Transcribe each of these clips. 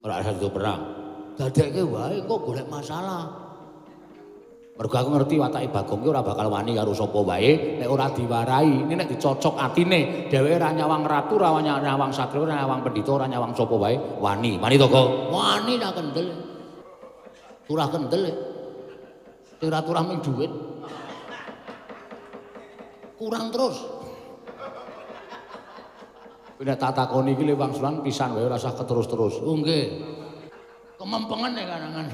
ora sida perang. Dadekke wae engko golek masalah. Mergo aku ngerti watake Bagong ki ora bakal wani karo sapa wae nek ora diwarai. Ini nek dicocok atine, dheweke ora nyawang ratu, ora nyawang satria, ora nyawang pendhita, ora nyawang sapa wae, wani. Wani to, Kok? Wani tak kendel. Turah kendel. Turah-turah ming dhuwit. Kurang terus. Nek tak takoni iki le wangsulan pisan wae ora usah keterus-terus. Oh nggih. Kemempengan nek karangan.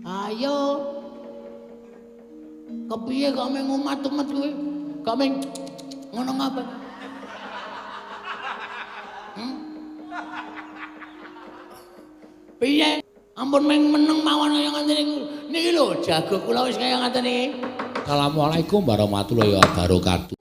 Ayo. Kepiye kok meng umat-umat kowe? Kok meng ngono ngapa? Piye? Ampun meng meneng mawon kaya ngoten niku. Niki lho jago kula wis kaya ngoten iki. Assalamualaikum warahmatullahi wabarakatuh.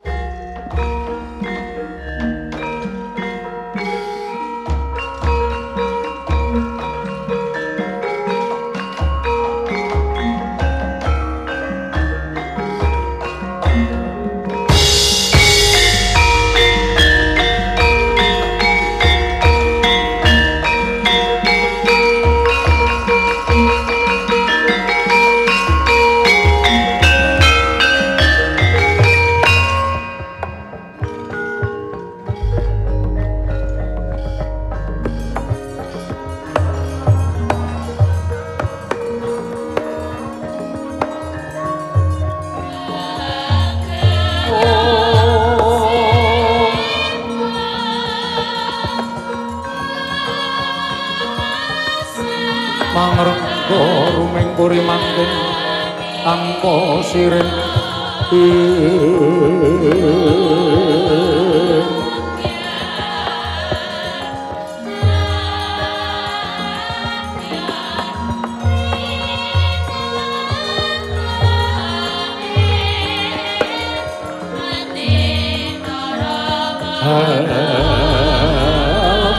Tanpa siring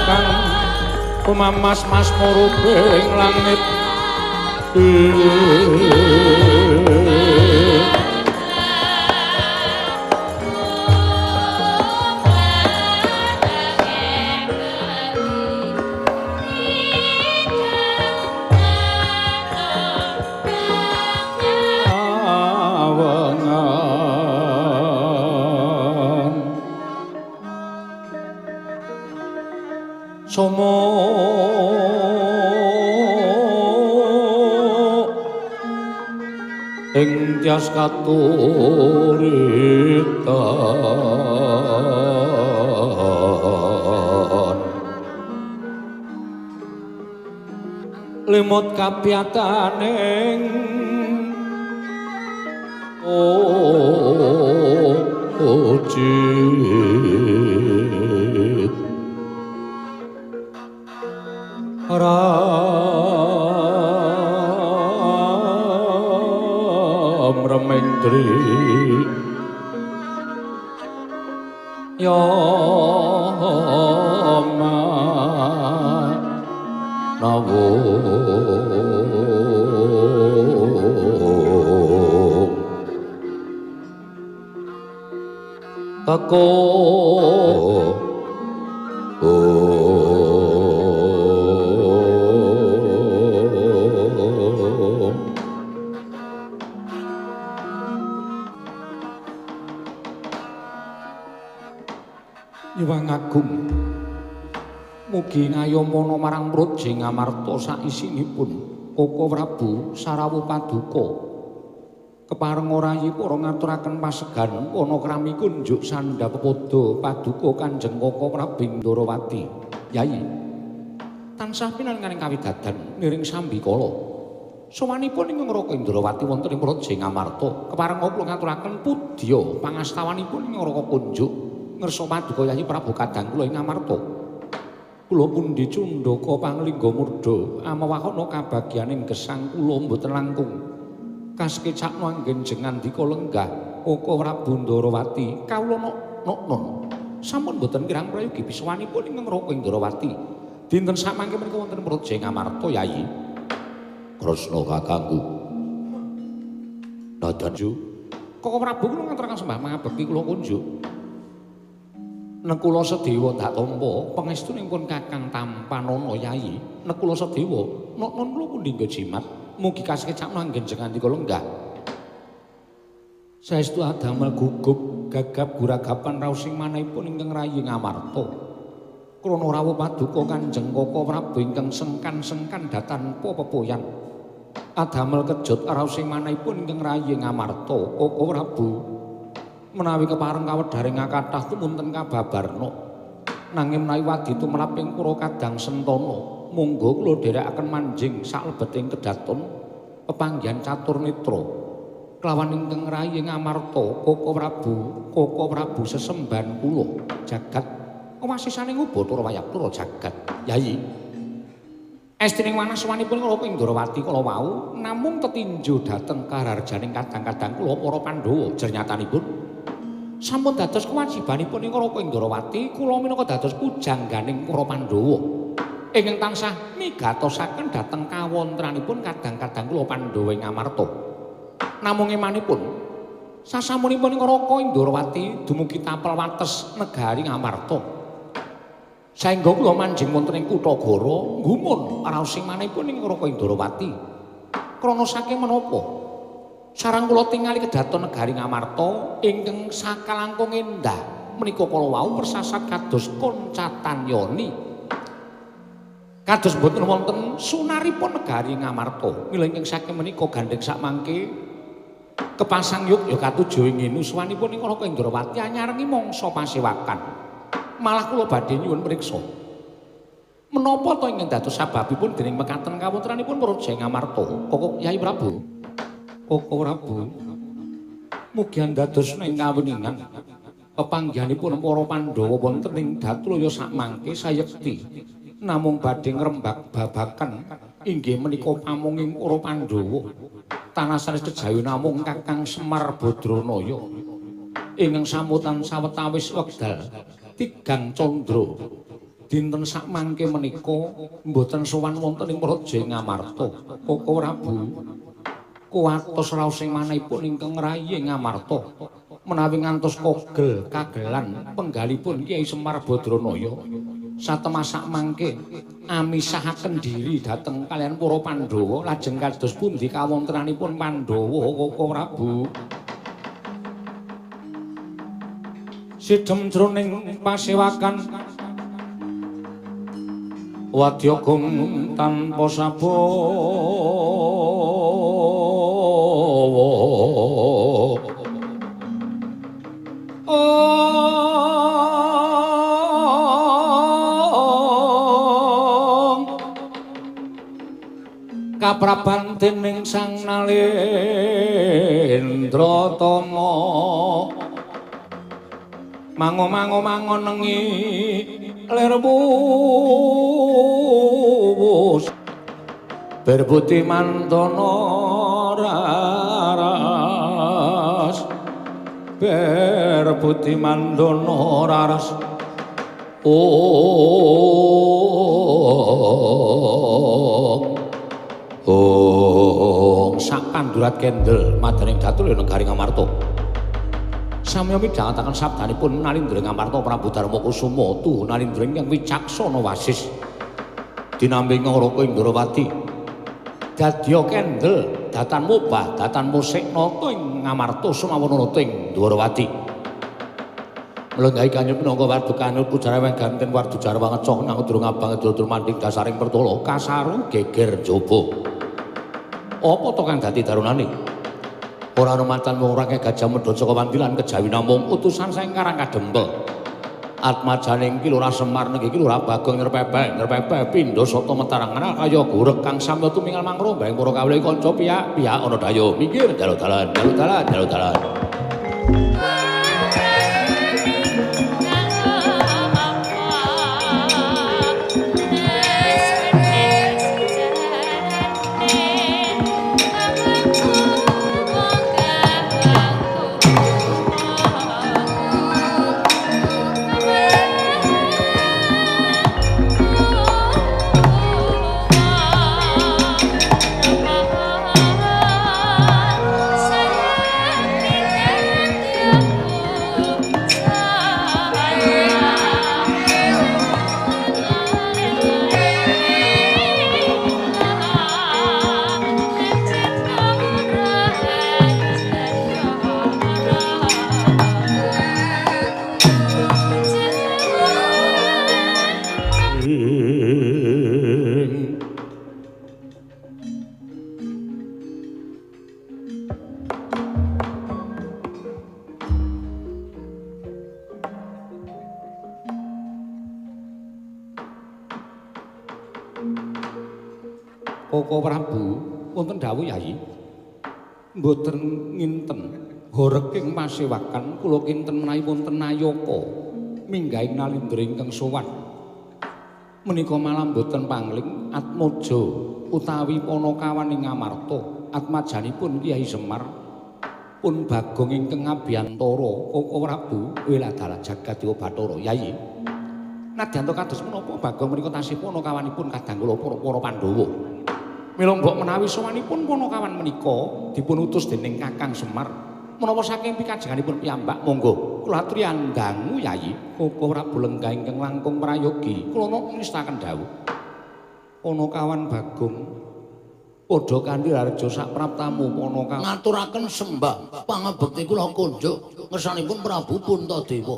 kang kumamas-mas murubing langit Somo ing tias katuritan limut kapiataning ojit ram remendri ya ma nawo kako Nyuwun agung mugi ngayomana marang Praja Ngamarta saisinipun Koko Prabu Sarawu Paduka kepareng orayi para ngaturaken pasegan wana krami kunjuk sandhapada paduka Kanjeng Koko Prabu Ndarawati Yayi tansah pinanganing kawidadan niring sambikala sawanipun ing Ngraka Indrawati wonten ing Praja Ngamarta kepareng kula ngaturaken pudya pangastawanipun ing Ngraka kunjuk ngersa paduka Yayi Prabu Kadang kula ing Ngamarta kula pundi cundaka panglingga murda amawahana kabagyaning gesang kula mboten langkung kaskecakno anggen jengandika lenggah Koko Prabu Ndarawati kawula non sampun mboten kirang prayogi biswanipun ing Ngraka Indrawati dinten samangke menika wonten Praja Ngamarta Yayi Kresna kakangku dadan Koko Prabu kula ngaturaken sembah mangabekti kula kunjuk Nekula Sedewa dak tampa pangestunipun Kakang Tampanana Yayi. Nekula Sedewa, non kula pundi nggo jimat? Mugi kasekecap manggen jenengan dika lenggah. Saestu adamel gugup gagap guragapan raosing manahipun ingkang rayi ngamarta. Krana rawuh paduka Kanjeng Kaka Prabu ingkang sengkan-sengkan datanpa pepoyan. Adamel kejut raosing manahipun ingkang rayi ngamarta Kaka Prabu. Menawi kepareng kawedaring kathah tumunten kababarna nanging menawi wadi tumrap ing pura Kadang Sentana monggo kula dherekaken manjing saklebeting kedaton pepanggihan catur netra kelawan ingkang rayi ngamarta Kaka Prabu sesembahan kula jagat wasisane ngubathara wayapura jagat Yayi Estrining wanaswanipun kula Indrawati kala wau namung tetinju dhateng kararjaning kadang-kadang kula para Pandhawa jernyatanipun sampun dados kewajibanipun ing Raka Indrawati kula minangka dados pujangganing para Pandhawa ingkang tansah migatosaken dhateng kawontranipun kadang-kadang kula Pandhawa ing Ngamarta. Namung emanipun sasampunipun ing Raka Indrawati dumugi tapel wates negari Ngamarta. Saengga kula manjing wonten ing Kutagara nggumun raosing manipun ing Raka Indrawati. Krana saking menapa sareng kula tingali kedaton negari Ngamarta ingkang sakalangkung endah menika kala wau persasat kados koncatan yoni. Kados boten wonten sunaripun negari Ngamarta. Mila ingkang saking menika gandeng sak mangke kepasang yuk ya katujuh ing nuswanipun ing Raka Indrawati anyarengi mangsa pasewakan. Malah kula badhe nyuwun priksa. Menapa to ingkang dados sababipun dening mekaten kawontranipun Praja Ngamarta? Koko Yai Prabu. Koko Prabu. Mugi dados ing kaweningan pepanggihanipun para Pandhawa wonten ing Datlaya sakmangke sayekti namung badhe ngrembak babakan inggih menika pamunging para Pandhawa. Tanah sanes kejawi namung Kakang Semar Badranaya ingkang samutan sawetawis wekdal tigang candra dinten sakmangke menika mboten sowan wonten ing Praja Ngamarta. Koko Prabu kuwatos raosing manahipun ingkang rayi Ngamarta menawi ngantos kogel kagelan penggalipun Kyai Semar Badranaya satemas sakmangke amisahaken diri dhateng kaliyan para Pandhawa lajeng kados pundi kawontranipun Pandhawa Koko Prabu. Sidhem jroning pasewakan wadya gong tanpa sabawa kapraban dening Sang Nalendra Tama mango nengi lerwus berbuti mantana raras berbuti mantana raras sak pandurat kendel madaning Datlaya negari Ngamarta. Samya midhangetaken sabdanipun Nalindra Ngamarta Prabu Darmakusuma tuh Nalindra ingkang wicaksana wasis dinambi Raka Indrawati dadya kendel datan mubah datan musik nata ing Ngamarta sumawana nata ing Dwarawati. Mlenggahi kanyep minangka wadukane pujareweng ganten wardu jarwa ngecok nang durung abang dulur manding dasaring pertolo kasaru geger jaba. Apa to kang dadi darunane? Ora ana mantan wurake Gajah Medha saka Wandilan kejawi namung utusan saking Karang Kadempel. Atmajaning Ki Lurah Semar niki Ki Lurah Bagong nyrepepek pindha sata metarangan kaya gurek kang samya tumingal mangrombaing para kawula kanca piyak ana daya minggir dalu-dalan. Koko Prabu wonten dawuh Yayi. Mboten nginten horeking pasewakan kula kinten menawi wonten nayaka minggahing nalindra ingkang sowan. Menika malam mboten pangling Atmaja utawi Panakawan ing Ngamarta. Atmajanipun Kyai Semar pun Bagong ingkang Abiyantara Koko Prabu Wiladala Jagadéwa Bathara Yayi. Nadyanto kados menapa Bagong menika tasih Panakawanipun kadang kula para Pandhawa. Mila mbok menawi sowanipun Panakawan menika dipun utus dening Kakang Semar menapa saking pikajenganipun piyambak monggo kula aturi andangu Yayi. Koko Prabu lenggah ingkang langkung prayogi kula ngestaken dawuh. Panakawan Bagong padha kanthi harja sak praptamu Panakawan ngaturaken sembah pangabekti kula kunjuk ngersanipun Prabu Puntadewa.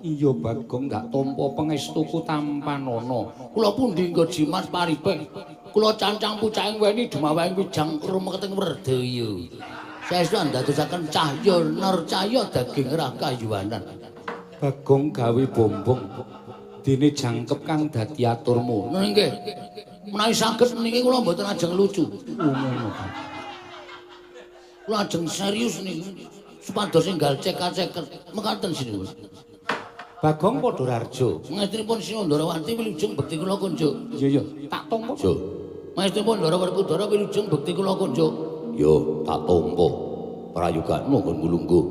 Iya Bagong ndak tampa pangestuku tampanana. Kula pundi nggo jimat paripeh. Kula cancang pucaking weni dumawahing wijang rumeketing Werdaya. Saestu andadosaken cahya nercaya daging rakayuwanan. Bagong gawe bombong dene jangkep kang dadi aturmu. Nggih. Menawi saged niki kula mboten ajeng lucu. Kula ajeng serius niku. Supados enggal cekak-ceket mekaten sinuwun. Bagong padha rarja. Mestipun Sinandrawati wilujeng bekti kula kunjuk. Iya ya, tak tampa. Yo. Mestipun Ndara Werkudara wilujeng bekti kula kunjuk. Yo, tak tampa. Prayogane nggon ngulungguh.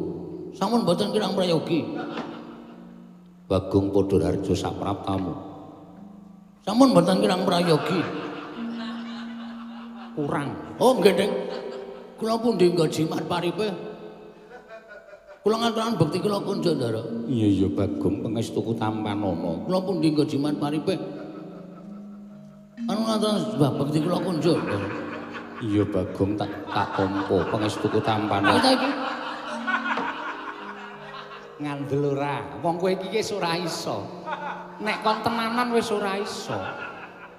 Sampun mboten kirang prayogi. Bagong padha rarja sak praptamu. Sampun mboten kirang prayogi. Kurang. Oh, nggih, Dek. Kula pundi nggo jimat paripeh. Kula ngaturaken bekti kula kunjuk, Ndara. Iya ya Bagong pangestuku tampanana. Kula pundi nggo jimat paripeh. Anu ngaturaken sebab bekti kula kunjuk, Ndara. Iya Bagong tak tampa pangestuku tampanana. Kita iki Ngandel ora. Wong kowe iki wis ora iso. Nek kon tenanan wis ora iso.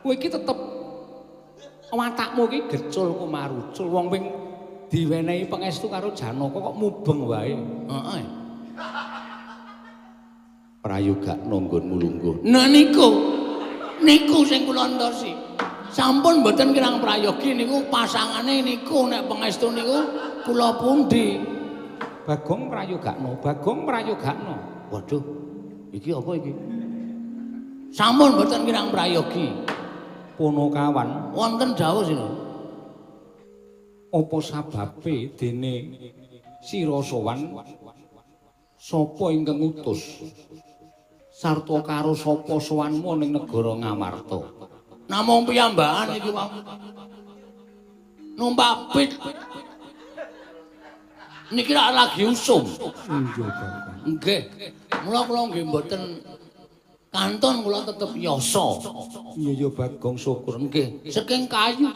Kowe iki tetep watakmu iki gecul kumarucul. Wong ping diwenehi pangestu karo Janaka kok mubeng wae. heeh. Prayogane nggon mulungguh. Nah niku sing kula entosi. Sampun mboten kirang prayogi niku pasangane niku nek pangestu niku kula pundi. Bagong prayogakno. Waduh, iki apa iki? Sampun mboten kirang prayogi. Panakawan, Wonten dawuh sinu. apa sababe dene sira sowan sapa ingkang utus sarta karo sapa sowanmu ning negara Ngamarta? Namung piyambakan iki wae. Numpak pit. Niki rak lagi usum. Iya, Bagong. Nggih. Mula kula nggih mboten kantun kula tetep yasa. Iya ya Bagong syukur. Nggih, saking kayu.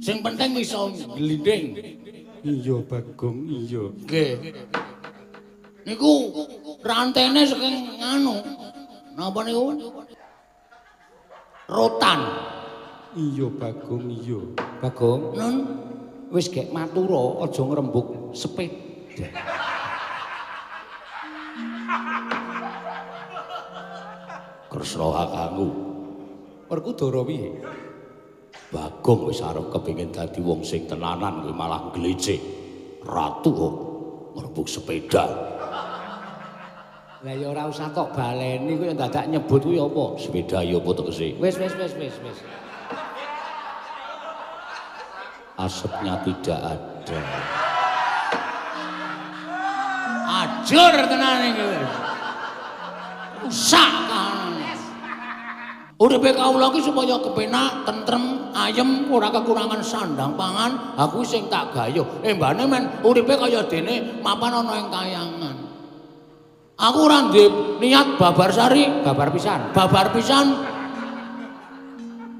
Sing penting iso glinding. Iya Bagong, iya. Nggih. Niku rantene saking anu. Napa niku? Rotan. Iya Bagong, iya. Bagong, Nun wis gek matura aja ngrembug sepeda. Kresna kakangku. Werkudara piye? Bagong wis arep kepengin dadi wong sing tenanan kuwi malah glecik. Ratu kok ngrembug sepeda. Lah ya ora usah tok baleni kuwi dadak nyebut kuwi apa? Sepeda ya apa tegese? Wis. Asapnya tidak ada. ajur tenan iki. Rusak kan. Uripe kawula iki supaya kepenak, tentrem, ayem, ora kekurangan sandang pangan, aku sing tak gayuh. Mbane men uripe kaya dene mapan ana ing kayangan. Aku ora duwe niat babar sari, Babar pisan. babar pisan.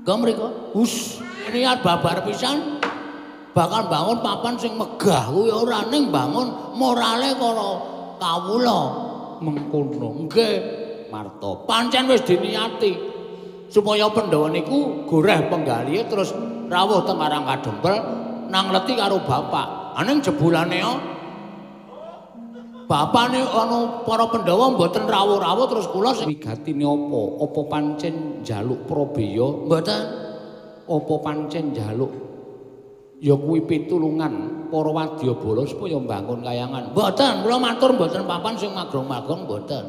Gamriko, hus, niat babar pisan. Bakal bangun papan sing megah kuwi ora ning bangun morale karo kawula. Mengkono. Nggih, Marta. pancen wis diniati supaya Pandhawa niku goreh penggalihe terus rawuh teng Karang Kadempel nang leti karo bapak. Aning jebulane bapane ana para Pandhawa mboten rawuh-rawuh terus kula sing wigatine apa? Apa pancen njaluk Prabeya? mboten. Apa pancen njaluk ya kuwi pitulungan para wadyabala supaya mbangun kayangan? Mboten, kula matur mboten papan sing magrong-magrong mboten.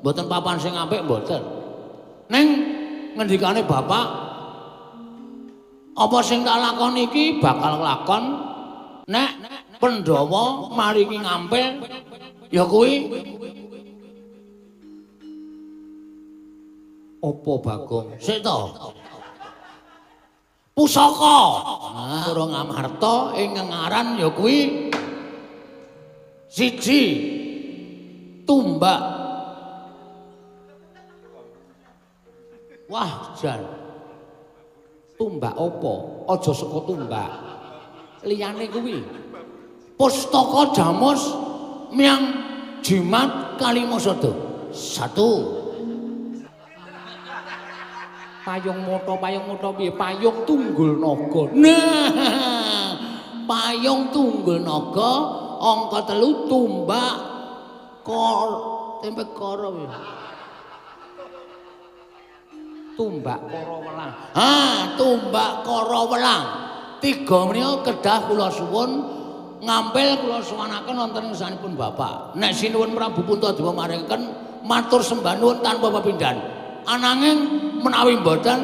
Mboten papan sing apik mboten. Ning ngendikane Bapak apa sing tak lakon iki bakal lakon nek Pandhawa maringi ngampil ya kuwi Apa Bagong? sik to. Pusaka. Para Ngamarta ing ngengaran ya kuwi siji tumbak. Wah, jan. Tumbak apa? Aja saka tumbak. Liyane kuwi. Pustaka Damus Miang Jimat Kalimasada. 1. Payung motho piye? Payung tunggul naga. Nah, payung tunggul naga angka 3 tumbak tempe kara ya. Tumbak kara welang. Tumbak kara welang. 3 menika kedah kula suwun ngampil kula suwanaken wonten ing sanipun Bapak. Nek sinuwun Prabu Puntadewa maringaken matur sembah nuwun tanpa pepindhan. Ananging menawi mboten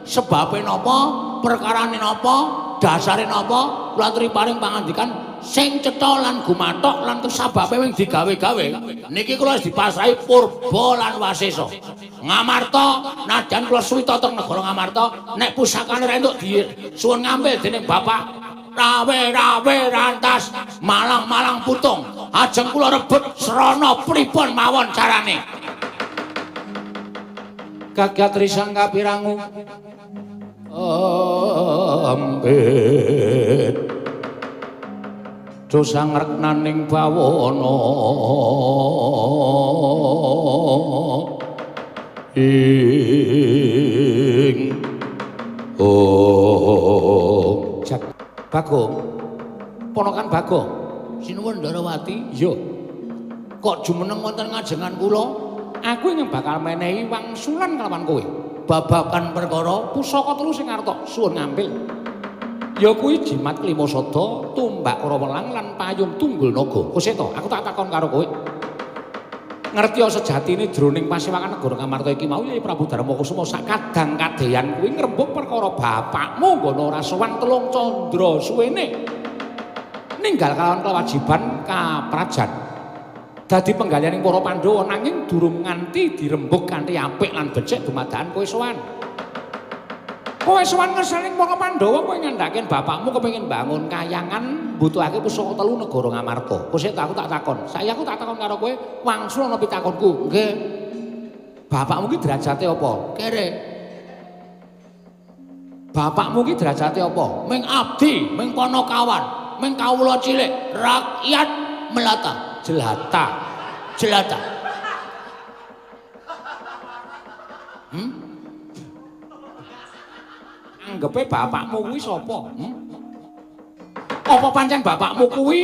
sebabe napa, perkarane napa, dasare napa, kula aturi paring pangandikan sing cetha lan gumathok lan kesababe wing digawe-gawe. Niki kula dipasrahi Purba lan Wasesa. Ngamarta nadyan kula suwita teng negara Ngamarta nek pusakane ra entuk disuwun ngambil dening Bapak rawe-rawe rantas malang-malang putung. Ajeng kula rebut srana pripun mawon carane. Gagatri sang kapirangu ambit dosang reknaning bawana ing Bagong. Ponakan Bagong. Sinuwun Ndarawati. Iya. Kok jumeneng wonten ngajengan kula? Aku ingin bakal menehi wangsulan kelawan kowe. Babagan perkara Pusaka 3 sing arep suwun ngambil. Ya kuwi jimat Klimasada, tumbak kara welang lan payung tunggul naga. Wis to, aku tak takon karo kowe. Ngerti sejatine jroning pasewakan negara Ngamarta iki mau ya Prabu Darmakusuma sak kadang-kadehan kuwi ngrembug perkara bapakmu nggono ora sowan telung candra suwene. Ninggal kalawan kewajiban kaprajan. Dadi penggalianing para Pandhawa nanging durung nganti dirembug kanthi apik lan becik dumadakan kowe sowan. Kowe sowan ngersaning para Pandhawa kowe ngandhaken bapakmu kepengin bangun kayangan mbutuhake pusaka 3 negara Ngamarta. Wis aku tak takon. Saiki aku tak takon karo kowe wangsul ana pitakonku. nggih. Bapakmu ki derajate apa? Kere Bapakmu ki derajate apa? ming abdi, ming panakawan, ming kawula cilik, rakyat melata. Jelata. Jelata. Anggepe bapakmu kuwi sapa? Apa pancen bapakmu kuwi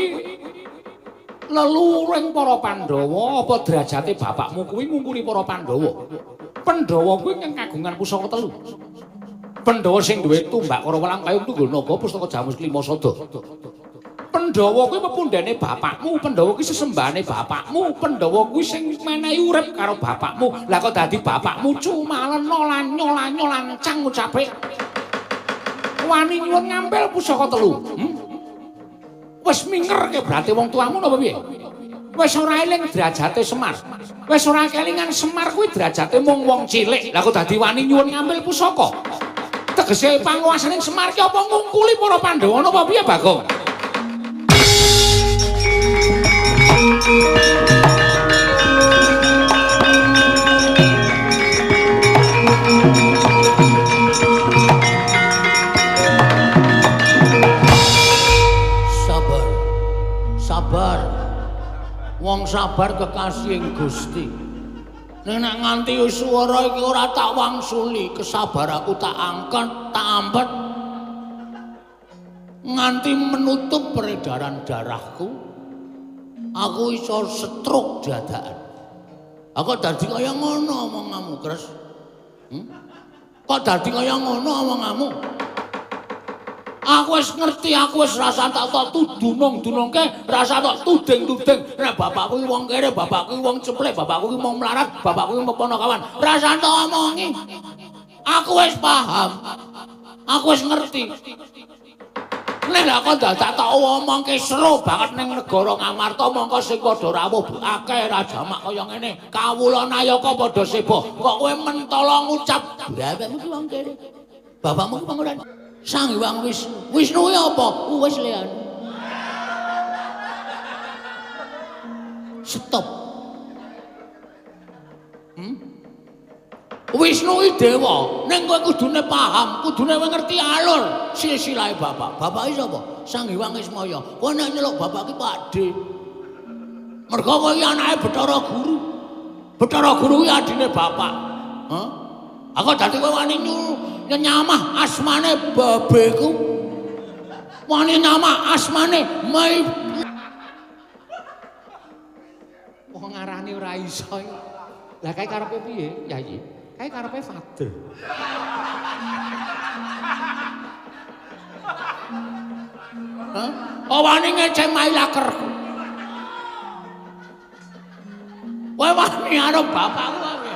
leluring para Pandhawa apa derajate bapakmu kuwi ngungkuli para Pandhawa? Pandhawa kuwi kang kagungan pusaka 3. Pandhawa sing duwe tumbak kara welang kayung tunggul naga pustaka Damus Klimasada. Pandhawa kuwi pepundhane bapakmu, Pandhawa kuwi sesembahane bapakmu, Pandhawa kuwi sing menehi urip karo bapakmu. Lah kok dadi bapakmu cumalena lan nyolanyo lancang ucape. Wani nyuwun ngambil pusaka 3. Wis mingerke berarti wong tuamu napa piye? Wis ora eling derajate Semar. Wis ora kelingan Semar kuwi derajate mung wong cilik. Lah kok dadi wani nyuwun ngambil pusaka? Tegese panguwasaning Semar ki apa ngungkuli para Pandhawa napa piye, Bagong? Sabar. Wong sabar kekasihing Gusti. Nek nganti swara iki ora tak wangsuli, kesabar aku tak angkat, tak ampet. Nganti menutup peredaran darahku. Aku iso stroke dadakan. Aku dadi kaya ngono omonganmu, Kres. Kok dadi kaya ngono omonganmu? Aku wis ngerti, aku wis rasa tak tudunung-dunungke, rasa tak tuding-tuding. Nek bapakku iki wong kere, bapakku iki wong ceplek, bapakku iki wong melarat, bapakku iki ponokawan. Rasa tak omongi. Aku wis paham. Aku wis ngerti. Nek lak kok dadak tak omongke seru banget ning negara Ngamarta mongko sing padha rawuh akeh ra jamak kaya ngene. Kawula Nayaka padha sebo. Kok kowe mentala ngucap, "Bapakmu ki wong kere." Bapakmu ki panguran Sang Hyang Wisnu. Wisnu kuwi apa? Wis liyan. Stop. Wisnu iki dewa, ning kowe kudune paham, kudune ngerti alur silsilahe bapak. Bapak iki sapa? Sang Hyang Wismaya. Kowe nek nyeluk bapak ki Pakde. Mergo kowe iki anake Bathara Guru. Bathara Guru kuwi adine bapak. Hah? Aku dadi kowe wani nyamah asmane babeku. Wani nyamah asmane Mai. Wong ngarani ora iso. Lah kae karepe piye, Yayi? Kae karepe Father. Hah? Oh wani ngece Mai lakerku. Kowe wani karo bapakku wae.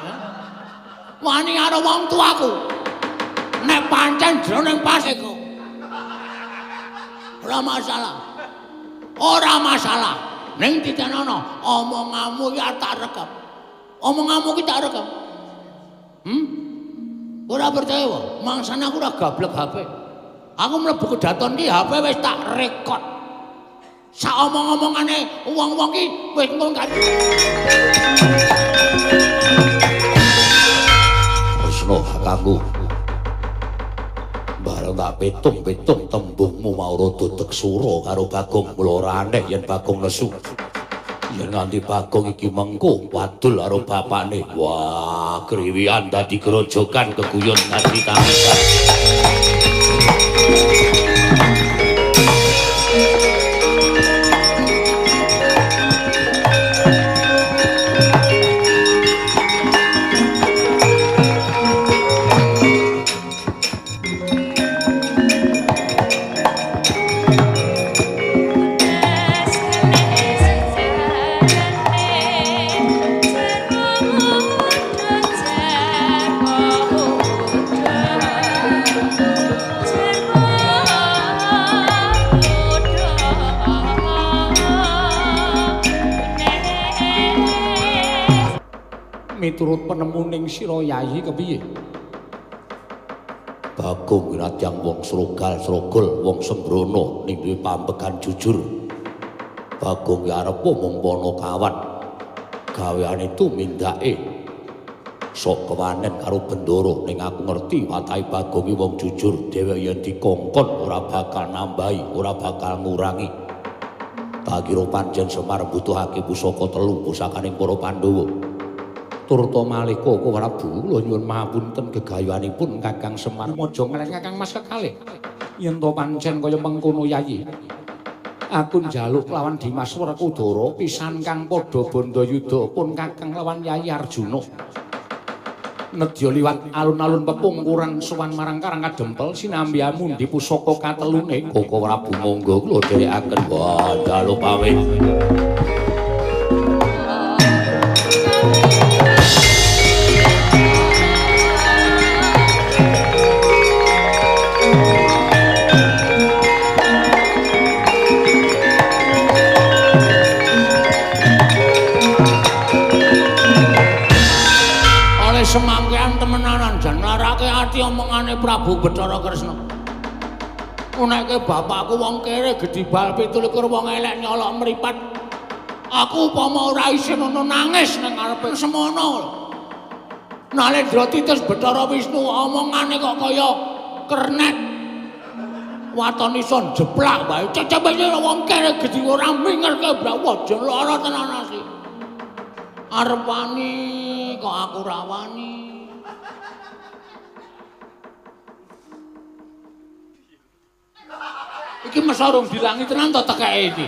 Wani karo wong tuaku. Nek pancen jroning pasiku. Ora masalah. Ora masalah. Ning ditenono omonganmu iki tak rekam. Omonganmu ki tak rekam. Ora percaya wae. Mangsane aku ora gablek HP. Aku mlebu kedaton ki HP wis tak rekod. Sak omong-omongane wong-wong ki wis ngono kan. Wisnu kakangku. Bareng tak petung-petung tembungmu mau rada teksura karo Bagong mula ora aneh yen Bagong nesu. Yen nganti Bagong iki mengko wadul karo bapakne. Wah, kriwian dadi grojogan keguyon ngati tangisan. Miturut penemuning sira Yayi kepiye? Bagong winadyang wong srogal-srogol, wong sembrono ning duwe pambegan jujur. Bagong ya arep mung ponokawan. Gaweane tumindake sok kewanen karo Bendoro ning aku ngerti watahe Bagong iki wong jujur. Dheweke yen dikongkon ora bakal nambahi, ora bakal ngurangi. Tak kira pancen Semar mbutuhake pusaka 3 pusakaning para Pandhawa. Turta malika Koko Prabu kula nyuwun mahapunten gegayanipun Kakang Semar. Mojo ngeleng Kakang Mas kekalih. Yen to pancen kaya mengkono Yayi. Aku njaluk lawan Dimas Werkudara pisan kang padha bandayuda pun Kakang lawan Yayi Arjuna. Nedya liwat alun-alun pepungkuran sowan marang Karang Kadempel sinambi amundi pusaka katelune. Koko Prabu monggo kula dherekaken. Wah, njaluk pamit. Semangkean temenanan jan larake ati omongane Prabu Bathara Kresna. Nek bapakku wong kere gedhi bal 17 wong elek nyolok mripat. Aku upama ora isin ono nangis nang ngarepe semono. Nalendra Titis Bathara Wisnu omongane kok kaya kernet. Waton iso jeplak wae. Cecep-cecep wong kere gedhi ora mingerke brawah jan lara tenan asih. Arep wani kok aku rawani. Iki mesarung dilangi tenan to tekeke iki.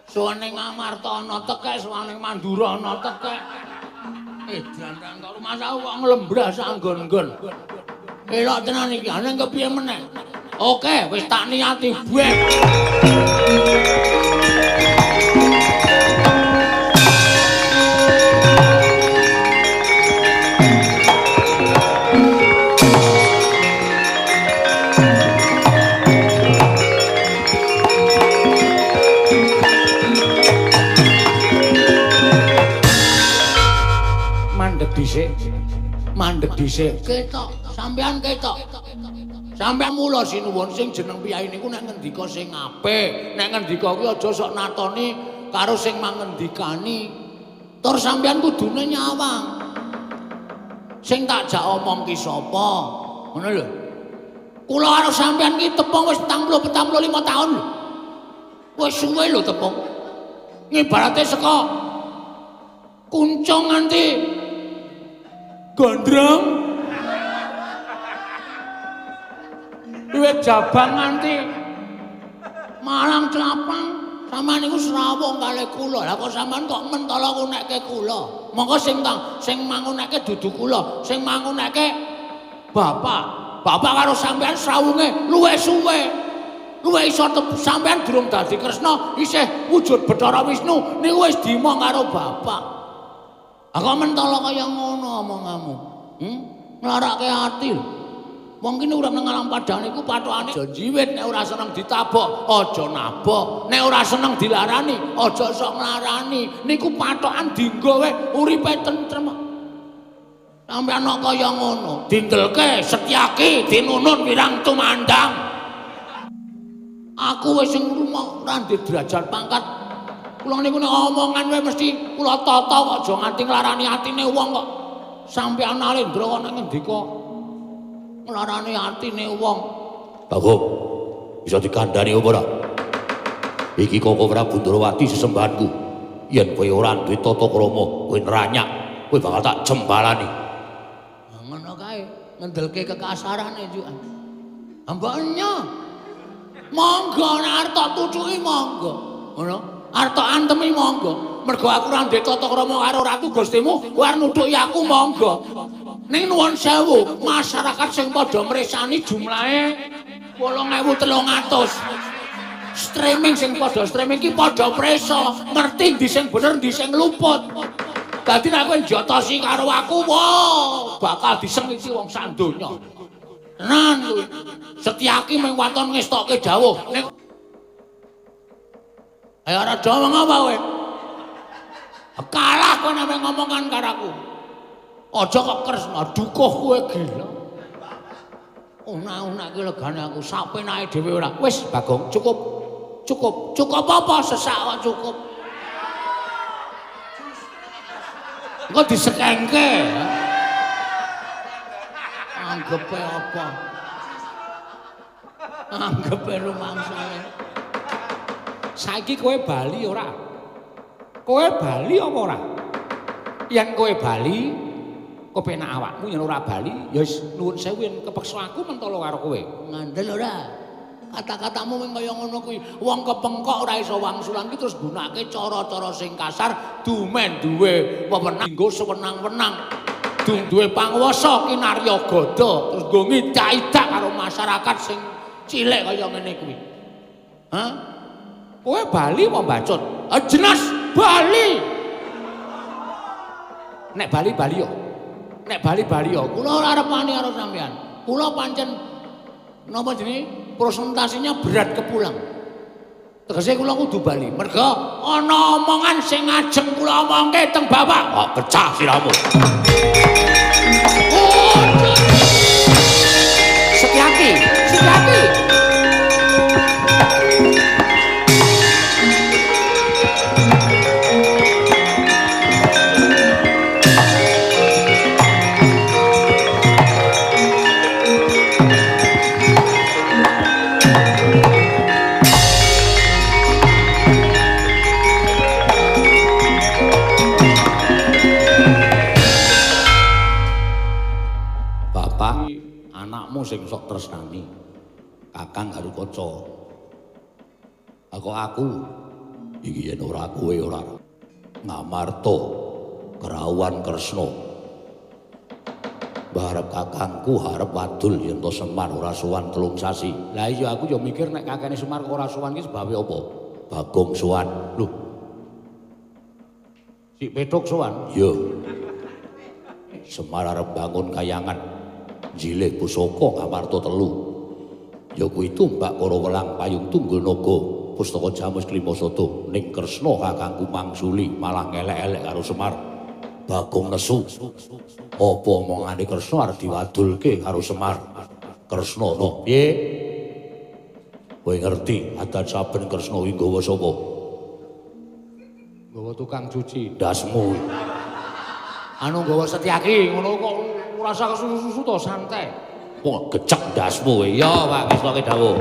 Suwane Ngamarta ana tekek, suwane Mandura ana tekek. Dandang karo masa kok nglembras anggon-nggon. Elok tenan iki, ana kepiye meneh? Oke, wis tak niati bek. Mandeg dhisik. Ketok, sampean ketok. Sampean mula sinuwun sing jeneng piyai niku nek ngendika sing apik, nek ngendika kuwi aja sok natoni karo sing mangendikani. Tur sampean kudune nyawang. Sing tak jak omong ki sapa? Ngono lho. Kula karo sampean ki tepung wis 40-45 taun lho. Wis suwe lho tepung. Ngibarate saka kuncung nganti gondrong duwe jabang nganti Malang Clapang sampean niku srawung kalih kula lha kok sampean kok mentala ngunekke kula monggo sing mangunekke dudu kula sing mangunekke bapak karo sampean srawunge luwih suwe luwih iso sampean durung dadi Kresna isih wujud Bathara Wisnu niku wis dimong karo bapak. Aku mentala kaya ngono omonganmu. Nglarake ati. Wong kene urip nang alam padang niku pathokane aja jiwit nek ora seneng ditabok, aja nabok. Nek ora seneng dilarani, aja sok nglarani. Niku pathokan dienggo wae uripe tentrem. Sampeyan kok kaya ngono, dindelke, setyaki, dinunun wirang tumandang. Aku wis sing rumah ora ndek derajat pangkat. Kula niku nek omongan wae mesti kula tata kok aja nganti nglarani atine wong kok. Sampeyan Nalendra kok nek ngendika nglarani atine wong. Bagong, bisa dikandhani apa ora? Iki Koko Prabu Ndrawati sesembahanku. Yen kowe ora duwe tata krama, kowe neranyak, kowe bakal tak jembalani. Ngono kae, ngendelke kekasarane juga. Ambaknya. Monggo nek arep tak tucuki monggo. Ngono. Arep tak antemi monggo. Mergo aku ora ndek tata krama karo ratu Gustimu, kowe arep nutuki aku monggo. Ning nuwun sewu, masyarakat sing padha mresani jumlahe 8.300. Streaming sing padha streaming iki padha preso, ngerti ndi sing bener ndi sing luput. Dadi nek kowe njotosi karo aku, wah, bakal disengiti wong sak donya. Tenan kuwi. Setyaki mung waton ngestokke dawuh. Ayo ora ngomong apa kowe? Kalah kowe nek ngomongan karo aku. Aja kok Kresna dukuh kowe gila. Una-una iki legane aku sapenake dhewe ora. Wis Bagong, cukup. Cukup. Cukup apa sesak kok cukup. Engko disekengke. Anggepe apa? Anggepe rumangsane. Saiki kowe bali ora? Kowe bali apa ora? Yen kowe bali, kepenak awakmu yen ora bali, ya wis nuwun sewu yen kepeksa aku mentala karo kowe. Ngandel ora? Kata-katamu mung kaya ngono kuwi. Wong kepengkok ora iso wangsulan ki terus gunakake cara-cara sing kasar, dumen duwe wewenang nggo sewenang-wenang. Duwe panguwasa kinarya gada, terus nggo ngidak-idak karo masyarakat sing cilik kaya ngene kuwi. Hah? Kowe bali apa mbacut? Jelas bali. Nek bali yo. Nek bali yo. Kula ora arepani karo sampean. Kula pancen napa jenenge? Presentasinya berat kepulang. Tegese kula kudu bali. Merga ana omongan sing ngajeng kula omongke teng bapak. Kok pecah siramu. Setyaki. Sing sok tresnani Kakang Garukaca. Aku Iki yen ora kowe ora Ngamarta Kerawan Kresna. Barep kakangku harep wadul yen to Semar ora sowan 3 sasi. Lah iya aku ya mikir nek kakene Semar kok ora sowan ki sebabe apa? Bagong sowan. Lho. Si Petuk sowan. Yo. Semar arep bangun kayangan jilih pusaka Ngamarta 3. Ya kuwi tumbak para welang payung tunggul naga pustaka Jamus Klimasada ning Kresna kakangku mangsuli malah ngelek-elek karo Semar. Bagong nesu. Apa omongane Kresna arep diwadulke karo Semar? Kresna to. Piye? Kowe ngerti adat saben Kresna kuwi nggawa sapa? Nggawa tukang cuci. Dasmu. Anu nggawa Setyaki ngono kok ora usah kesusu-susu to santai. Wah, gecek dasmu kowe. Ya, Pak, wis kok dawuh.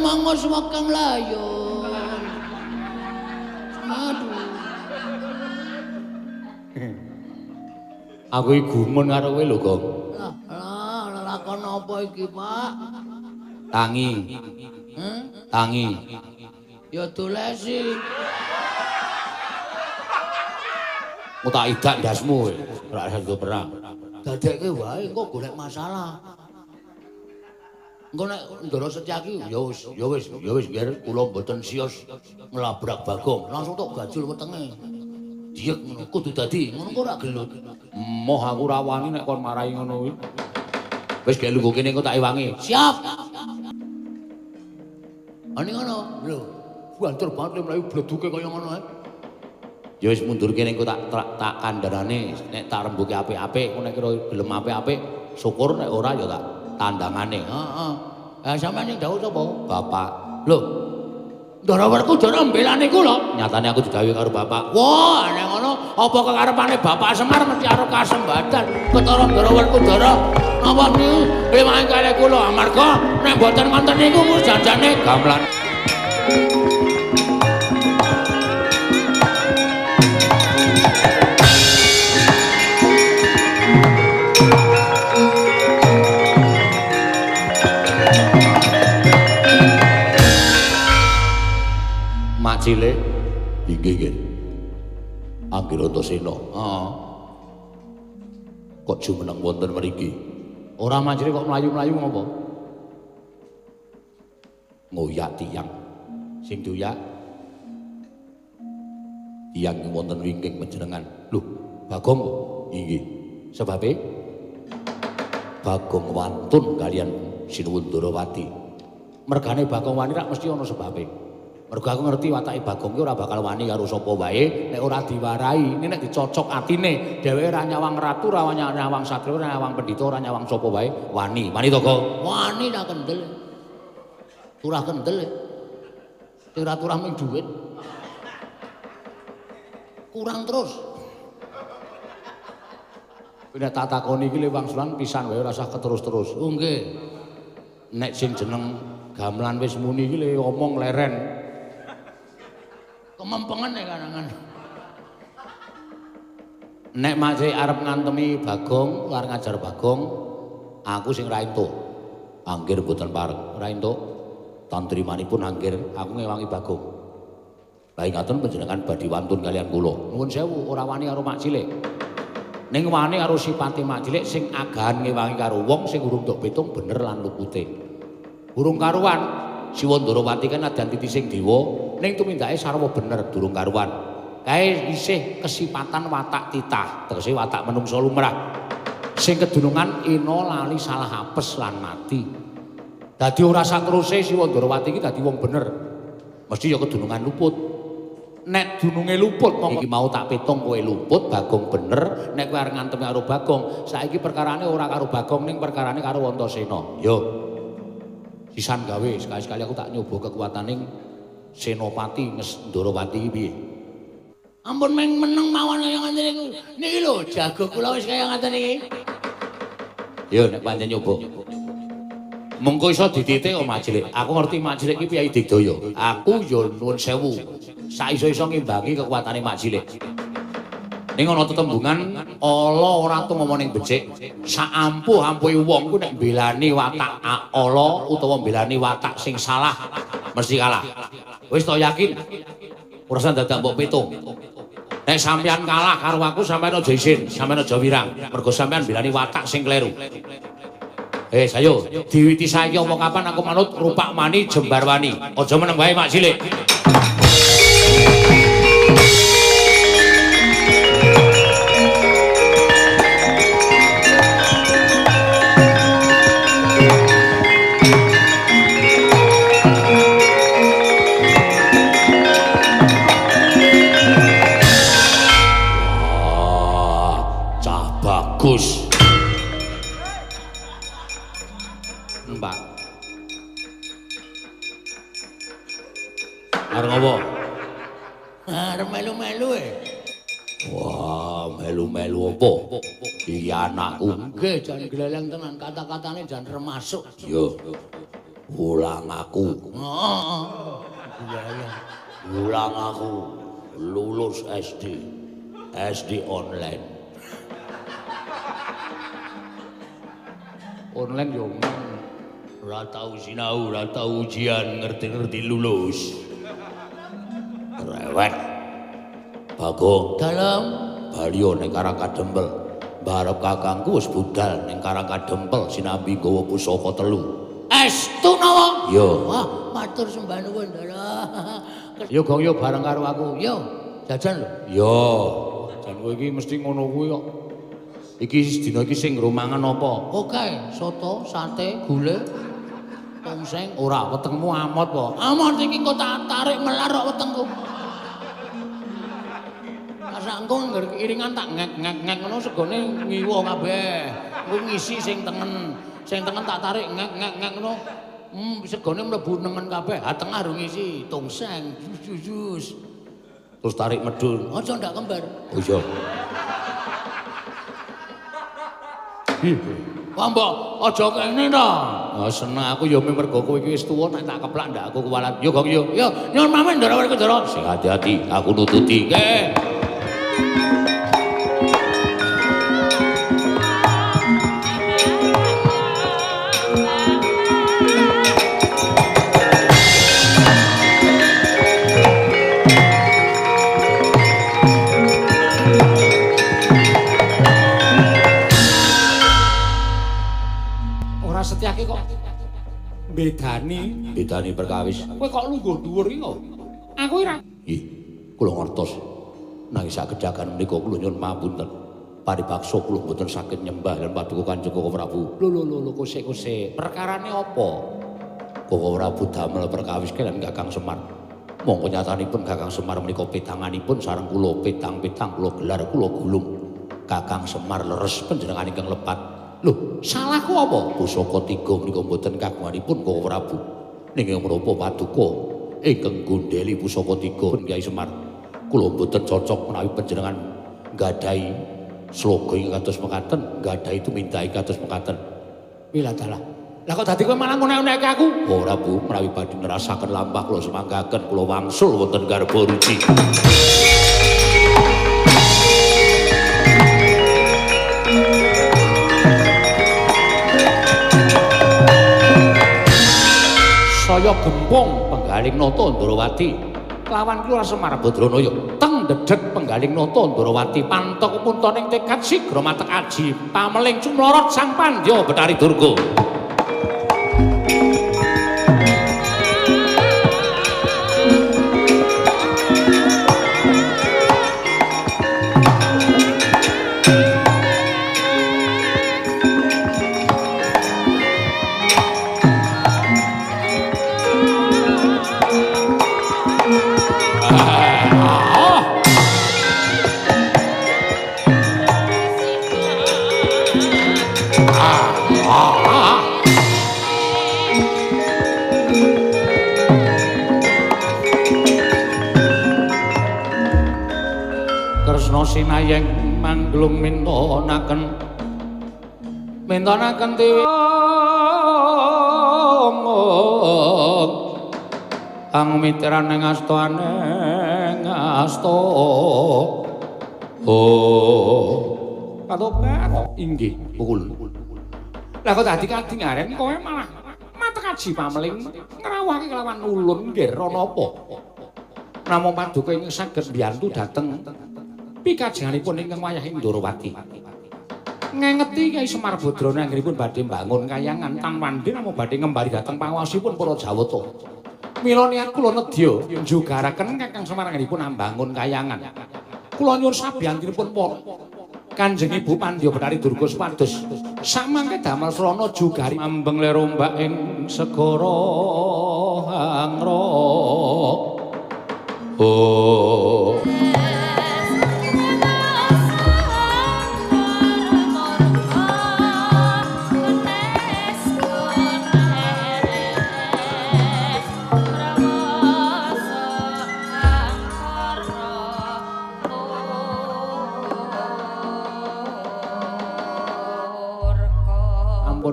Mangos wakang layon. Aduh. Aku iki gumun karo kowe lho, Gong. Lah, lakon apa iki, Pak? Tangi. Tangi. Ya dolesi. Mu tak idak ndasmu kowe. Ora iso perang. Dadekke wae engko golek masalah. Engko nek Ndara Setyaki ya wis biar kula mboten sios nglabrak Bagong, langsung tok gajul wetenge. Diek ngono kudu dadi, ngono kok ora gelut. Moh aku ra wani nek kon marahi ngono kuwi. Wis gek lungguh kene engko tak iwangi. Siap. Ani ngono, lho. Banter banget mlayu bleduke kaya ngono ae. Ya wis mundur kene engko tak kandharane nek tak rembuke apik-apik, nek kira gelem apik-apik, syukur nek ora ya tak tandangane. Heeh. Lah sampeyan sing dawuh sapa? Bapak. Lho. Ndara Werkudara mbelani kula. Nyatane aku didhawuhi karo bapak. Wah, nek ngono apa kekarepane Bapak Semar mesti arep kasembadan ketara Ndara Werkudara. Napa niku ewangi kalih kula amarga nek mboten wonten niku janjane gamelan. Mak cilik inggih nggih. Anggirantasena. Heeh. Kok jumeneng wonten mriki? Ora Mak cilik kok mlayu-mlayu ngopo? Ngoyak tiyang. Sing doyak. Tiyang wonten wingking panjenengan. Lho, Bagong kok? Inggih. Sebabe Bagong wantun kalian Sinuwun Ndarawati. Mergane Bagong wani rak mesti ana sebabe. Mergo aku ngerti watake Bagong ki ora bakal wani karo sapa wae nek ora diwarai. Ini nek dicocok atine, dheweke ora nyawang ratu, ora nyawang satria, ora nyawang pendhita, ora nyawang sapa wae, wani. Wani to, Gong? Wani tak kendel. Turah kendel. Turah-turah ming dhuwit. Kurang terus. Nek tak takoni iki le wangsulan pisan wae ora usah keterus-terus. Oh nggih. Nek sing jeneng gamelan wis muni iki le omong leren. Kemempengan ya karangan. Nek Mak arep ngantemi Bagong, arep ngajar Bagong, aku sing ra entuk. Anggir boten pareng. Ora entuk. Tantrimanipun anggir aku ngewangi Bagong. Lah ngaten panjenengan badhe wantun kalian kula. Nuwun sewu, ora wani karo Mak Cilik. Ning wani karo sipate Mak Cilik sing agahan ngewangi karo wong sing urung tok pitung bener lan lupute. Urung karuan. Siwa Ndarawati kan adan titi sing dewa ning tumindake sarwa bener durung karuan. Kae isih kesipatan watak titah, tegese watak menungsa lumrah. Sing kedunungan ina lali salah apes lan mati. Dadi ora sateruse Siwa Ndarawati iki dadi wong bener. Mesti ya kedunungan luput. Nek dununge luput Iki mau tak pitung kowe luput, Bagong bener, nek kowe arep ngantemi karo Bagong, saiki perkarane ora karo Bagong ning perkarane karo Antasena. Yo. Sisan gawe sekali-sekali aku tak nyoba kekuataning Senopati Ndarawati iki piye. Ampun meng meneng mawon kaya ngoten niku. Niki lho jago kula wis kaya ngoten iki. Yo nek pancen nyoba. Mengko iso dititik kok Majilik. Aku ngerti Majilik iki Piyai Digdaya. Aku yo nuwun sewu. Saiso-iso ngimbangi kekuatane Majilik. Ning ana tetembungan ala ora tumama ning becik. Saampuh-ampuhe wong ku nek mbelani watak ala utawa mbelani watak sing salah mesti kalah. Wis to yakin? Ora usah dadak mbok pitung. Nek sampean kalah karo aku sampean aja isin, sampean aja wirang. Mergo sampean mbelani watak sing kleru. Sayo, diwiti saiki apa kapan aku manut rupak mani jembar wani. Aja meneng wae Mak Cilik. Wah, cah bagus. Mbak. Arep ngopo? Arep melu-melu Wah, melu-melu apa? Iki anakku. Nggih, jan gleleng tenan kata-katane jan termasuk. Yo. Ulang aku. Heeh. Ulang aku. Lulus SD. SD online. Online yo Ora tau sinau, ora tau ujian, ngerti-ngerti lulus. Rewet. Bagong. Dalem. Baliyo ning Karang Kadempel. Barep kakangku wis budal ning Karang Kadempel sinambi gawa pusaka 3. Estu nawa? Yo. Wah, matur sembah nuwun, Ndara. yo gong yo bareng karo aku. Yo, jajan lho. Yo. Jan kowe iki mesti ngono kuwi kok. Iki dina iki sing nggo mangan apa? Oke, soto, sate, gulai, tongseng. Ora wetengmu amot po. Amon iki kok tak tarik melar kok wetengku. Asakku iringan tak ngek-ngek ngono segone ngiwo kabeh. Ku ngisi sing tengen. Sing tengen tak tarik ngek-ngek ngono. Segone mlebu nengen kabeh. Ha tengah ru ngisi tongseng, jus. Terus tarik medun. Aja ndak kembar. Oh iya. Wah, mbok aja kene to. Nah, seneng aku ya mergo kowe iki wis tuwa nek tak keplak ndak aku kuwalat. Yo Gong yo. Yo, nyuwun pamit Ndara Werkudara. Sing hati-hati, aku nututi. Nggih. Ora setyake kok bedani perkawis. kowe kok lungguh dhuwur iki kok. Aku ora. Nggih, kula ngertos. Nanging sakedhakan menika kula nyuwun pamunten. Paripaksa kula mboten saged nyembah lan paduka Kanjeng Koko Prabu. Lho kosek. Perkarane apa? Koko Prabu damel perkawis kelan Kakang Semar. Monggo nyatanipun Kakang Semar menika petanganipun sareng kula petang-petang kula gelar kula gulung. Kakang Semar leres panjenengan ingkang lepat. Lho, salahku apa? Pusaka 3 menika mboten kagunganipun Koko Prabu. Ninging menapa paduka ingkang gondheli pusaka 3 Kyai Semar. Kula mboten cocok menawi panjenengan nggadahi sloga ing kados mekaten, nggadahi tumindak ing kados mekaten. Wila dalah. Lah kok dadi kowe malah ngonek-ngonekke aku? Ora Bu, menawi badhe nerasaken lampah kula semanggaken kula wangsul wonten garba ruci. Saya gempung penggaling nata Ndrawati lawan Kelurahan Semar Badranaya teng dedet penggaling nata Ndrawati pantok puntaning tekad sigra matek aji pameling cumlorot sang Pandya Betari Durga. tresna sinayeng manglung mintonaken tiwi ang miteran ing asta aneng asta katopet inggih pukul lah kok dadi kadingaren kowe malah matekaji pameling ngrawuhake kelawan ulun nggih rono apa namung paduka ing saged mbiyantu dhateng pikajenganipun ingkang wayah Indrawati ngengeti Kyai Semar Badrana anggenipun badhe mbangun kayangan Tanwandi namung badhe ngembari dhateng panguwasipun para Jawata. Mila niat kula nedya njugaraken Kakang Semar anggenipun ambangun kayangan. Kula nyuwun sabiyantunipun para Kanjeng Ibu Pandya Betari Durga supados samangke damel srana jugari ambeng le rombak ing segara hangra.